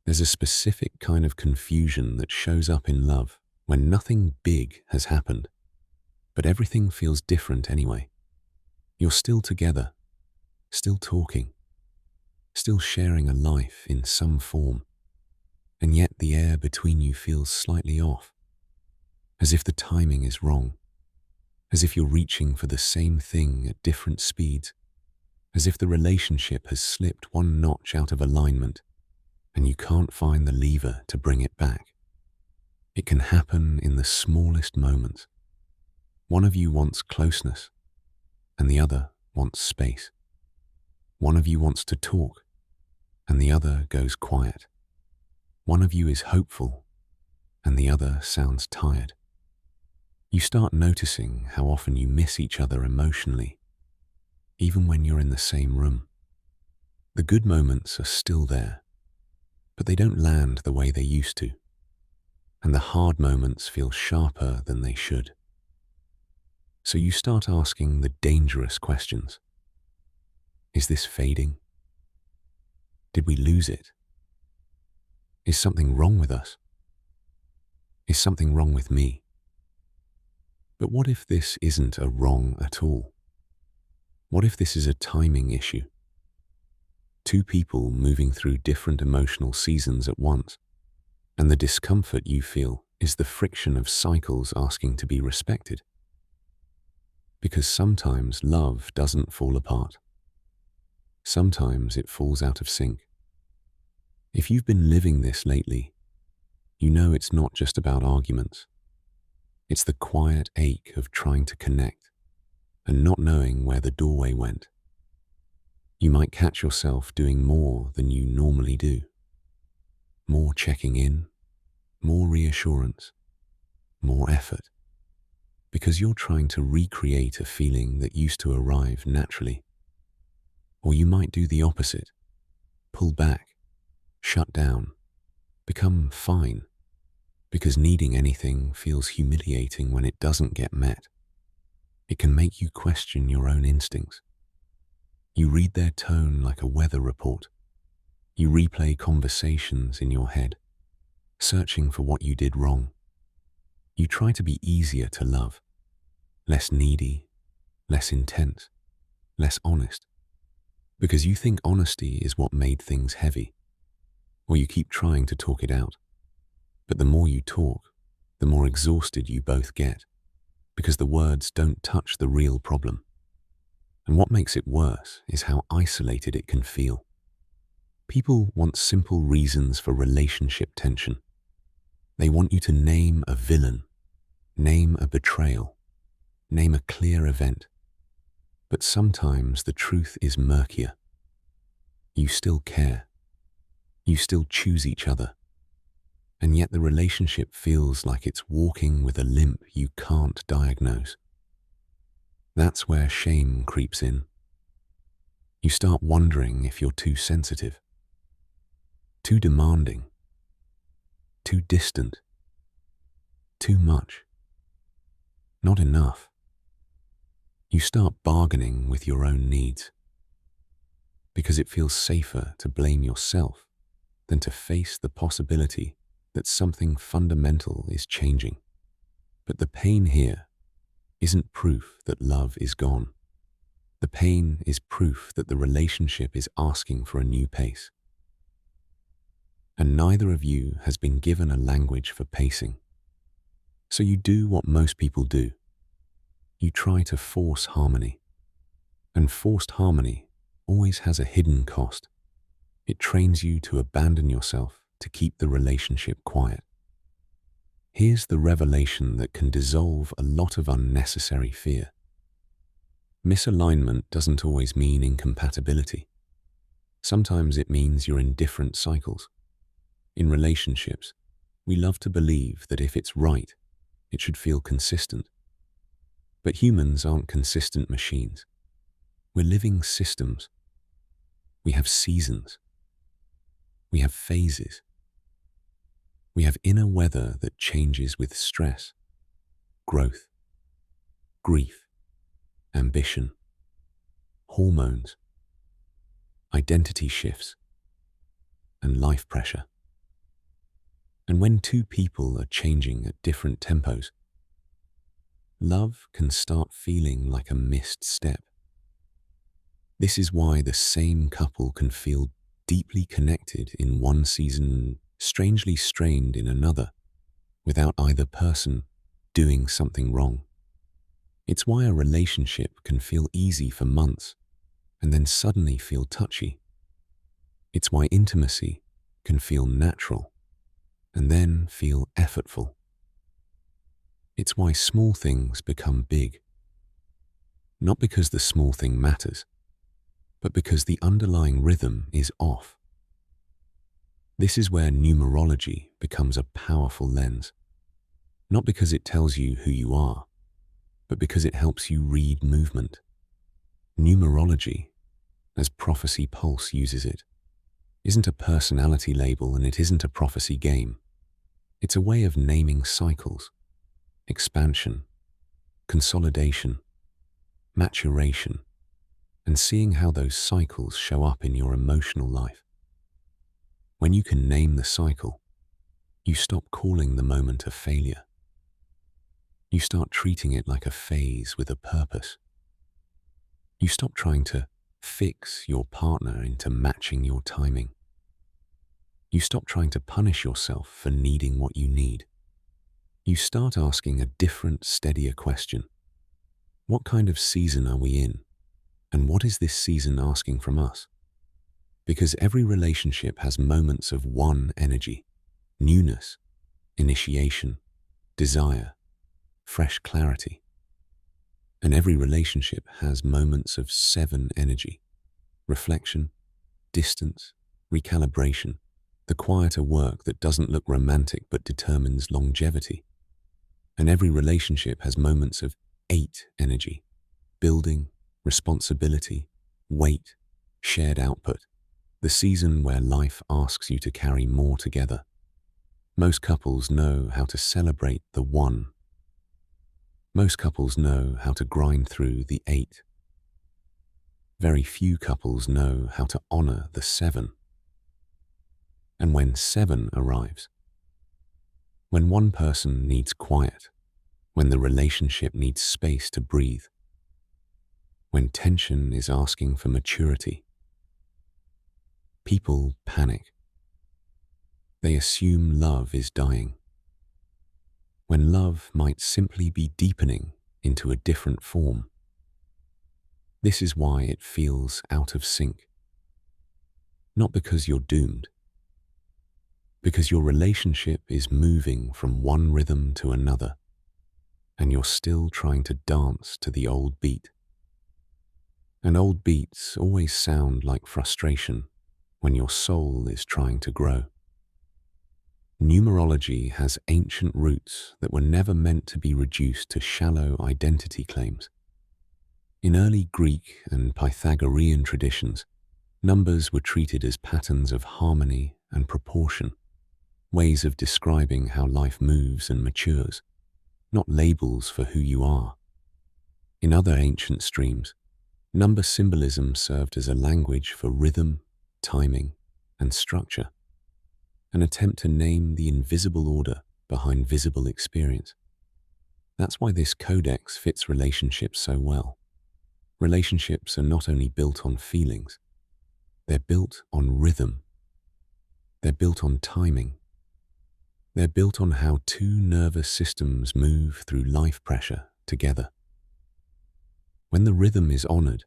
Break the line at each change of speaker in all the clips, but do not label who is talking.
There's a specific kind of confusion that shows up in love when nothing big has happened, but everything feels different anyway. You're still together, still talking, still sharing a life in some form, and yet the air between you feels slightly off, as if the timing is wrong, as if you're reaching for the same thing at different speeds, as if the relationship has slipped one notch out of alignment and you can't find the lever to bring it back. It can happen in the smallest moments. One of you wants closeness and the other wants space. One of you wants to talk and the other goes quiet. One of you is hopeful and the other sounds tired. You start noticing how often you miss each other emotionally, even when you're in the same room. The good moments are still there, but they don't land the way they used to, and the hard moments feel sharper than they should. So you start asking the dangerous questions. Is this fading? Did we lose it? Is something wrong with us? Is something wrong with me? But what if this isn't a wrong at all? What if this is a timing issue? Two people moving through different emotional seasons at once, and the discomfort you feel is the friction of cycles asking to be respected. Because sometimes love doesn't fall apart. Sometimes it falls out of sync. If you've been living this lately, you know it's not just about arguments. It's the quiet ache of trying to connect and not knowing where the doorway went. You might catch yourself doing more than you normally do. More checking in, more reassurance, more effort, because you're trying to recreate a feeling that used to arrive naturally. Or you might do the opposite, pull back, shut down, become fine, because needing anything feels humiliating when it doesn't get met. It can make you question your own instincts. You read their tone like a weather report. You replay conversations in your head, searching for what you did wrong. You try to be easier to love, less needy, less intense, less honest, because you think honesty is what made things heavy, or you keep trying to talk it out. But the more you talk, the more exhausted you both get, because the words don't touch the real problem. And what makes it worse is how isolated it can feel. People want simple reasons for relationship tension. They want you to name a villain, name a betrayal, name a clear event. But sometimes the truth is murkier. You still care. You still choose each other. And yet the relationship feels like it's walking with a limp you can't diagnose. That's where shame creeps in. You start wondering if you're too sensitive, too demanding, too distant, too much, not enough. You start bargaining with your own needs, because it feels safer to blame yourself than to face the possibility that something fundamental is changing. But the pain here isn't proof that love is gone. The pain is proof that the relationship is asking for a new pace. And neither of you has been given a language for pacing. So you do what most people do. You try to force harmony. And forced harmony always has a hidden cost. It trains you to abandon yourself to keep the relationship quiet. Here's the revelation that can dissolve a lot of unnecessary fear. Misalignment doesn't always mean incompatibility. Sometimes it means you're in different cycles. In relationships, we love to believe that if it's right, it should feel consistent. But humans aren't consistent machines. We're living systems. We have seasons. We have phases. We have inner weather that changes with stress, growth, grief, ambition, hormones, identity shifts, and life pressure. And when two people are changing at different tempos, love can start feeling like a missed step. This is why the same couple can feel deeply connected in one season and strangely strained in another, without either person doing something wrong. It's why a relationship can feel easy for months and then suddenly feel touchy. It's why intimacy can feel natural and then feel effortful. It's why small things become big, not because the small thing matters, but because the underlying rhythm is off. This is where numerology becomes a powerful lens, not because it tells you who you are, but because it helps you read movement. Numerology, as Prophecy Pulse uses it, isn't a personality label and it isn't a prophecy game. It's a way of naming cycles, expansion, consolidation, maturation, and seeing how those cycles show up in your emotional life. When you can name the cycle, you stop calling the moment a failure. You start treating it like a phase with a purpose. You stop trying to fix your partner into matching your timing. You stop trying to punish yourself for needing what you need. You start asking a different, steadier question. What kind of season are we in? And what is this season asking from us? Because every relationship has moments of one energy, newness, initiation, desire, fresh clarity. And every relationship has moments of 7 energy, reflection, distance, recalibration, the quieter work that doesn't look romantic but determines longevity. And every relationship has moments of 8 energy, building, responsibility, weight, shared output, the season where life asks you to carry more together. Most couples know how to celebrate the 1. Most couples know how to grind through the 8. Very few couples know how to honor the 7. And when 7 arrives, when one person needs quiet, when the relationship needs space to breathe, when tension is asking for maturity, people panic. They assume love is dying, when love might simply be deepening into a different form. This is why it feels out of sync. Not because you're doomed, because your relationship is moving from one rhythm to another, and you're still trying to dance to the old beat. And old beats always sound like frustration when your soul is trying to grow. Numerology has ancient roots that were never meant to be reduced to shallow identity claims. In early Greek and Pythagorean traditions, numbers were treated as patterns of harmony and proportion, ways of describing how life moves and matures, not labels for who you are. In other ancient streams, number symbolism served as a language for rhythm, timing, and structure, an attempt to name the invisible order behind visible experience. That's why this codex fits relationships so well. Relationships are not only built on feelings, they're built on rhythm. They're built on timing. They're built on how two nervous systems move through life pressure together. When the rhythm is honored,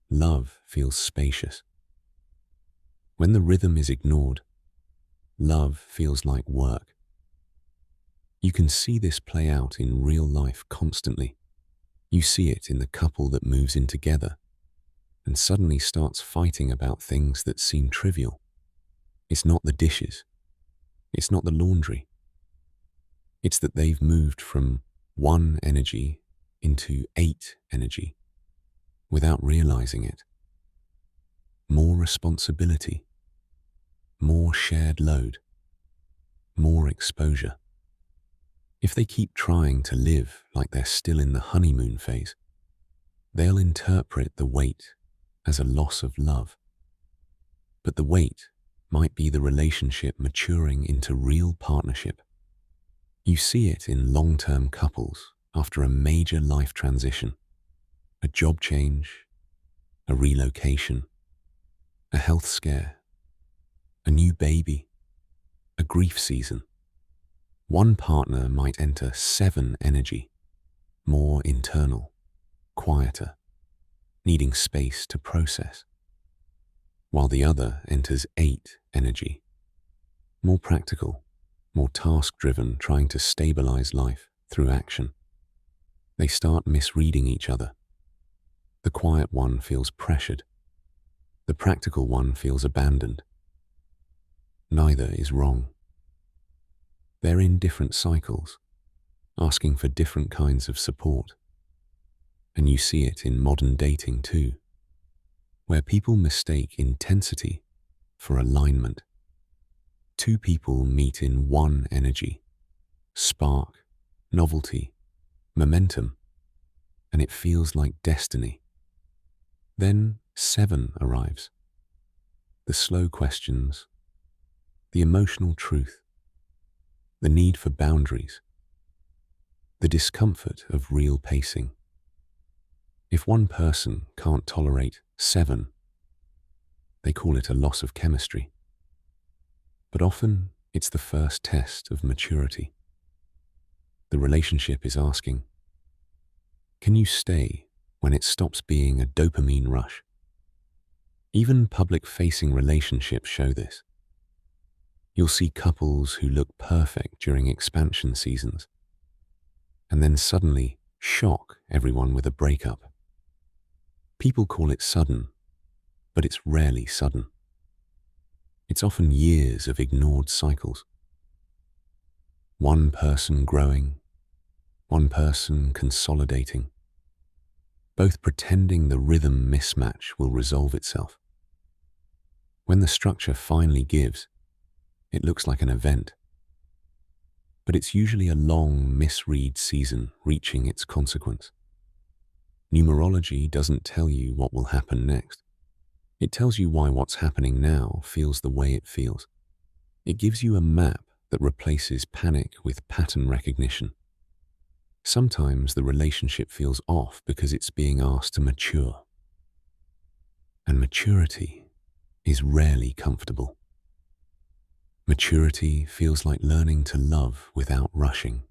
love feels spacious. When the rhythm is ignored, love feels like work. You can see this play out in real life constantly. You see it in the couple that moves in together and suddenly starts fighting about things that seem trivial. It's not the dishes. It's not the laundry. It's that they've moved from 1 energy into 8 energy without realizing it. More responsibility, more shared load, more exposure. If they keep trying to live like they're still in the honeymoon phase, they'll interpret the weight as a loss of love. But the weight might be the relationship maturing into real partnership. You see it in long-term couples after a major life transition, a job change, a relocation, a health scare, a new baby, a grief season. One partner might enter 7 energy, more internal, quieter, needing space to process, while the other enters 8 energy, more practical, more task-driven, trying to stabilize life through action. They start misreading each other. The quiet one feels pressured. The practical one feels abandoned. Neither is wrong. They're in different cycles, asking for different kinds of support. And you see it in modern dating too, where people mistake intensity for alignment. 2 people meet in 1 energy, spark, novelty, momentum, and it feels like destiny. Then 7 arrives. The slow questions, the emotional truth, the need for boundaries, the discomfort of real pacing. If one person can't tolerate 7, they call it a loss of chemistry. But often it's the first test of maturity. The relationship is asking, can you stay when it stops being a dopamine rush? Even public-facing relationships show this. You'll see couples who look perfect during expansion seasons, and then suddenly shock everyone with a breakup. People call it sudden, but it's rarely sudden. It's often years of ignored cycles. One person growing, one person consolidating, both pretending the rhythm mismatch will resolve itself. When the structure finally gives, it looks like an event. But it's usually a long misread season reaching its consequence. Numerology doesn't tell you what will happen next. It tells you why what's happening now feels the way it feels. It gives you a map that replaces panic with pattern recognition. Sometimes the relationship feels off because it's being asked to mature. And maturity is rarely comfortable. Maturity feels like learning to love without rushing,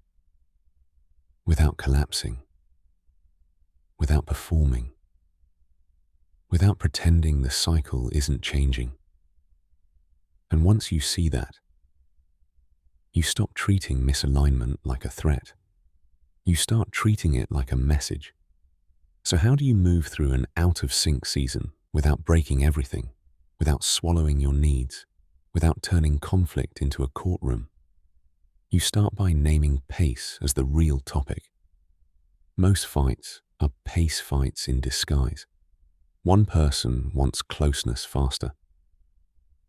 without collapsing, without performing, without pretending the cycle isn't changing. And once you see that, you stop treating misalignment like a threat. You start treating it like a message. So how do you move through an out-of-sync season without breaking everything, without swallowing your needs, without turning conflict into a courtroom? You start by naming pace as the real topic. Most fights are pace fights in disguise. One person wants closeness faster.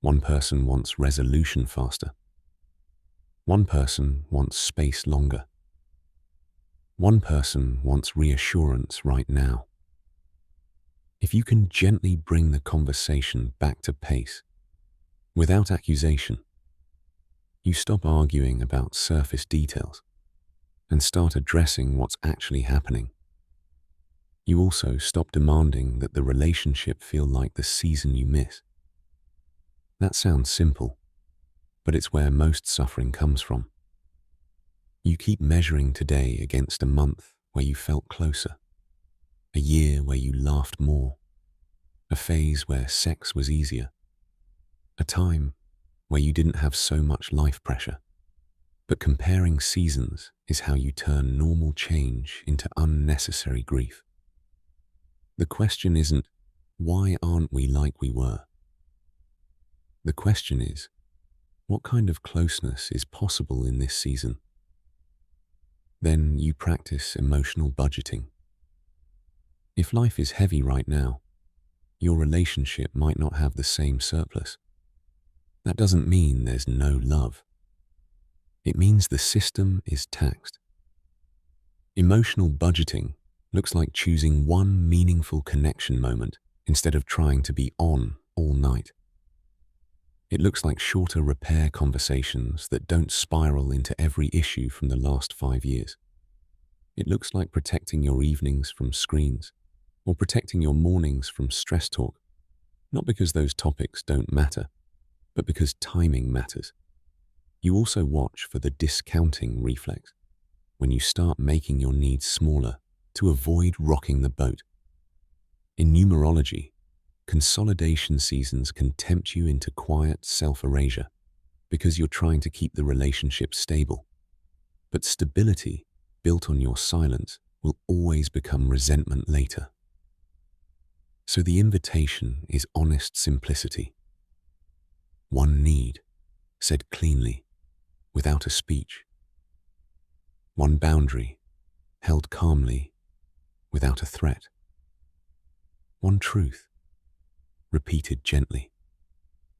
One person wants resolution faster. One person wants space longer. One person wants reassurance right now. If you can gently bring the conversation back to pace, without accusation, you stop arguing about surface details and start addressing what's actually happening. You also stop demanding that the relationship feel like the season you miss. That sounds simple, but it's where most suffering comes from. You keep measuring today against a month where you felt closer, a year where you laughed more, a phase where sex was easier, a time where you didn't have so much life pressure. But comparing seasons is how you turn normal change into unnecessary grief. The question isn't, why aren't we like we were? The question is, what kind of closeness is possible in this season? Then you practice emotional budgeting. If life is heavy right now, your relationship might not have the same surplus. That doesn't mean there's no love. It means the system is taxed. Emotional budgeting looks like choosing one meaningful connection moment instead of trying to be on all night. It looks like shorter repair conversations that don't spiral into every issue from the last 5 years. It looks like protecting your evenings from screens, or protecting your mornings from stress talk, not because those topics don't matter, but because timing matters. You also watch for the discounting reflex, when you start making your needs smaller to avoid rocking the boat. In numerology, consolidation seasons can tempt you into quiet self-erasure because you're trying to keep the relationship stable. But stability, built on your silence, will always become resentment later. So the invitation is honest simplicity. One need, said cleanly, without a speech. One boundary, held calmly, without a threat. One truth, repeated gently,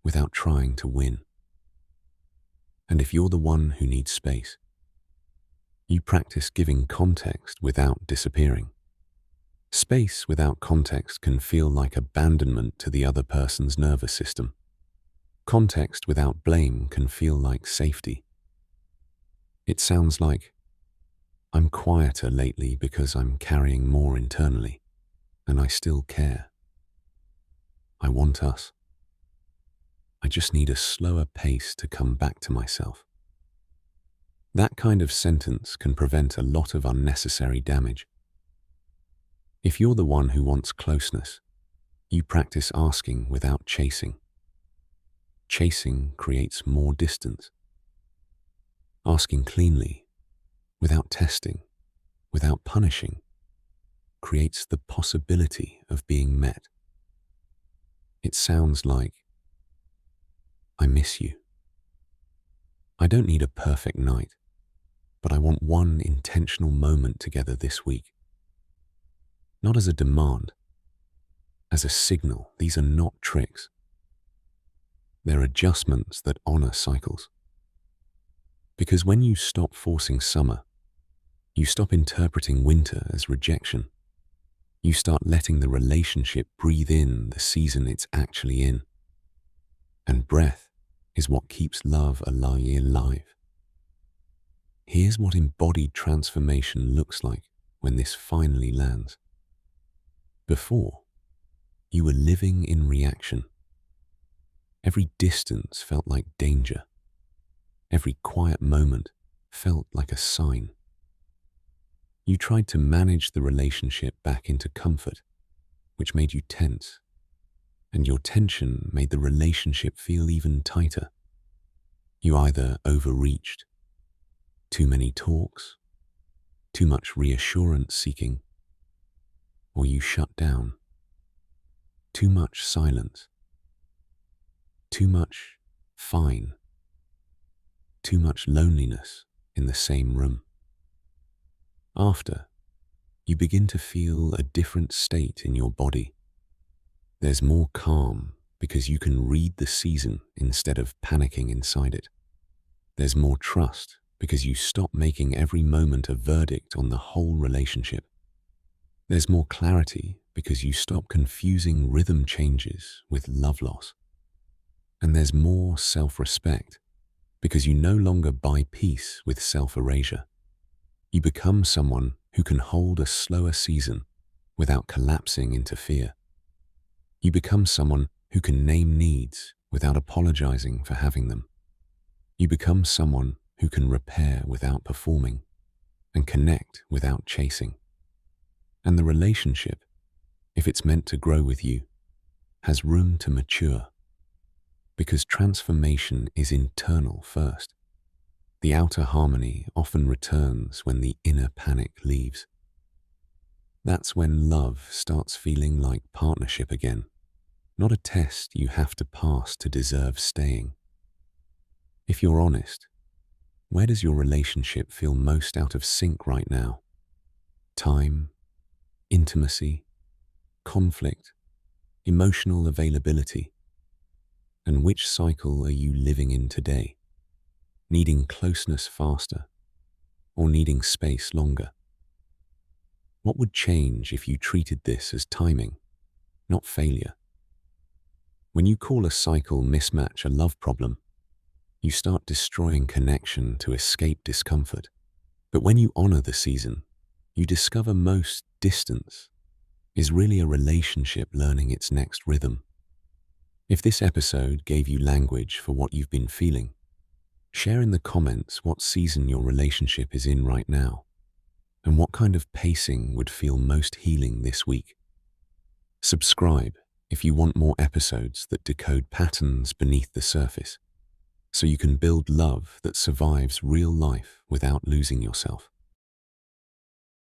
without trying to win. And if you're the one who needs space, you practice giving context without disappearing. Space without context can feel like abandonment to the other person's nervous system. Context without blame can feel like safety. It sounds like, I'm quieter lately because I'm carrying more internally, and I still care. I want us. I just need a slower pace to come back to myself. That kind of sentence can prevent a lot of unnecessary damage. If you're the one who wants closeness, you practice asking without chasing. Chasing creates more distance. Asking cleanly, without testing, without punishing, creates the possibility of being met. It sounds like, I miss you. I don't need a perfect night, but I want one intentional moment together this week. Not as a demand, as a signal. These are not tricks. They're adjustments that honor cycles. Because when you stop forcing summer, you stop interpreting winter as rejection. You start letting the relationship breathe in the season it's actually in. And breath is what keeps love alive. Here's what embodied transformation looks like when this finally lands. Before, you were living in reaction. Every distance felt like danger. Every quiet moment felt like a sign. You tried to manage the relationship back into comfort, which made you tense. And your tension made the relationship feel even tighter. You either overreached, too many talks, too much reassurance seeking, or you shut down, too much silence, too much fine, too much loneliness in the same room. After, you begin to feel a different state in your body. There's more calm because you can read the season instead of panicking inside it. There's more trust because you stop making every moment a verdict on the whole relationship. There's more clarity because you stop confusing rhythm changes with love loss. And there's more self-respect because you no longer buy peace with self-erasure. You become someone who can hold a slower season without collapsing into fear. You become someone who can name needs without apologizing for having them. You become someone who can repair without performing and connect without chasing. And the relationship, if it's meant to grow with you, has room to mature. Because transformation is internal first. The outer harmony often returns when the inner panic leaves. That's when love starts feeling like partnership again, not a test you have to pass to deserve staying. If you're honest, where does your relationship feel most out of sync right now? Time, intimacy, conflict, emotional availability. And which cycle are you living in today? Needing closeness faster or needing space longer? What would change if you treated this as timing, not failure? When you call a cycle mismatch a love problem, you start destroying connection to escape discomfort. But when you honor the season, you discover most distance is really a relationship learning its next rhythm. If this episode gave you language for what you've been feeling, share in the comments what season your relationship is in right now, and what kind of pacing would feel most healing this week. Subscribe if you want more episodes that decode patterns beneath the surface, so you can build love that survives real life without losing yourself.